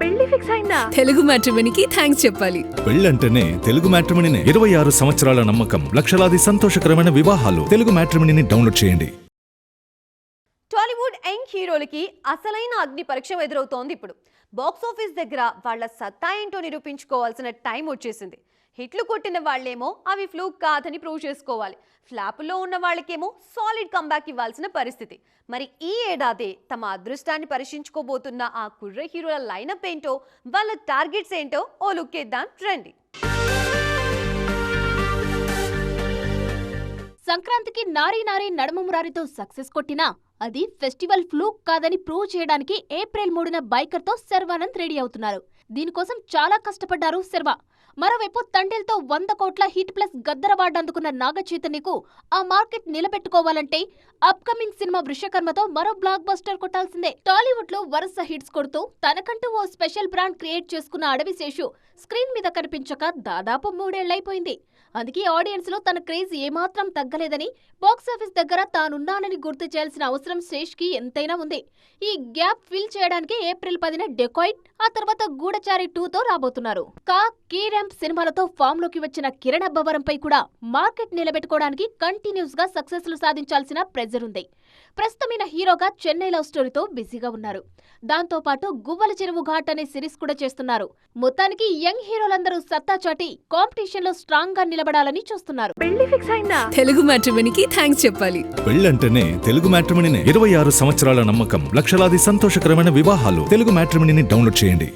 పెళ్లి ఫిక్స్ అయిందా? తెలుగు మ్యాట్రిమోనీకి థ్యాంక్స్ చెప్పాలి. పెళ్ళంటేనే తెలుగు మ్యాట్రిమోనీనే. 26 సంవత్సరాల నమ్మకం, లక్షలాది సంతోషకరమైన వివాహాలు. తెలుగు మ్యాట్రిమోనీని డౌన్లోడ్ చేయండి. టాలీవుడ్ యంగ్ హీరోలకి అసలైన అగ్ని పరీక్ష ఎదురవుతోంది ఇప్పుడు. బాక్స్ ఆఫీస్ దగ్గర వాళ్ళ సత్తా ఏంటో నిరూపించుకోవాల్సిన టైం వచ్చేసింది. హిట్లు కొట్టిన వాళ్ళేమో అవి ఫ్లూక్ కాదని ప్రూవ్ చేసుకోవాలి. ఫ్లాపుల్లో ఉన్న వాళ్ళకేమో సాలిడ్ కంబ్యాక్ ఇవ్వాల్సిన పరిస్థితి. మరి ఈ ఏడాది తమ అదృష్టాన్ని పరీక్షించుకోబోతున్న ఆ కుర్ర హీరోల లైనప్ ఏంటో, వాళ్ళ టార్గెట్స్ ఏంటో ఓ లుక్ ఇద్దాం రండి. సంక్రాంతికి నారీ నారీ నడుమ మురారితో సక్సెస్ కొట్టినా అది ఫెస్టివల్ ఫ్లూక్ కాదని ప్రూవ్ చేయడానికి ఏప్రిల్ 3న బైకర్తో శర్వానంద్ రెడీ అవుతున్నారు. దీనికోసం చాలా కష్టపడ్డారు శర్వా. మరోవైపు తండేల్తో 100 కోట్ల హిట్ ప్లస్ గద్దర్ అవార్డు అందుకున్న నాగ చైతన్యకు ఆ మార్కెట్ నిలబెట్టుకోవాలంటే అప్కమింగ్ సినిమా వృషకర్మతో మరో బ్లాక్ బస్టర్ కొట్టాల్సిందే. టాలీవుడ్ లో వరుస హిట్స్ కొడుతూ తనకంటూ ఓ స్పెషల్ బ్రాండ్ క్రియేట్ చేసుకున్న అడవిశేషు స్క్రీన్ మీద కనిపించక దాదాపు 3 ఏళ్లైపోయింది. అందుకే ఆడియన్స్ లో తన క్రేజ్ ఏమాత్రం తగ్గలేదని, బాక్సాఫీస్ దగ్గర తానున్నానని గుర్తు చేయాల్సిన అవసరం శేష్ కి ఎంతైనా ఉంది. ఈ గ్యాప్ ఫిల్ చేయడానికి ఏప్రిల్ 10న డెకాయిట్, ఆ తర్వాత గూఢచారి 2తో రాబోతున్నారు. కీ ర్యాంప్ సినిమాలతో ఫామ్ లోకి వచ్చిన కిరణ్ అబ్బవరంపై కూడా మార్కెట్ నిలబెట్టుకోవడానికి కంటిన్యూస్ గా సక్సెస్ లు సాధించాల్సిన ప్రెజర్ ఉంది. ప్రస్తుతమైన హీరోగా చెన్నై లవ్ స్టోరీతో బిజీగా ఉన్నారు. దాంతో పాటు గువ్వల చెరువు ఘాట్ అనే సిరీస్ కూడా చేస్తున్నారు. మొత్తానికి యంగ్ హీరోలందరూ సత్తా చాటి కాంపిటీషన్ లో స్ట్రాంగ్ గా నిలబడాలని చూస్తున్నారు. పెళ్లి ఫిక్స్ అయిందా? తెలుగు మ్యాట్రిమోనీకి థ్యాంక్స్ చెప్పాలి. పెళ్ళంటేనే తెలుగు మ్యాట్రిమోనీనే. 26 సంవత్సరాల నమ్మకం, లక్షలాది సంతోషకరమైన వివాహాలు. తెలుగు మ్యాట్రిమోనీని డౌన్లోడ్ చేయండి.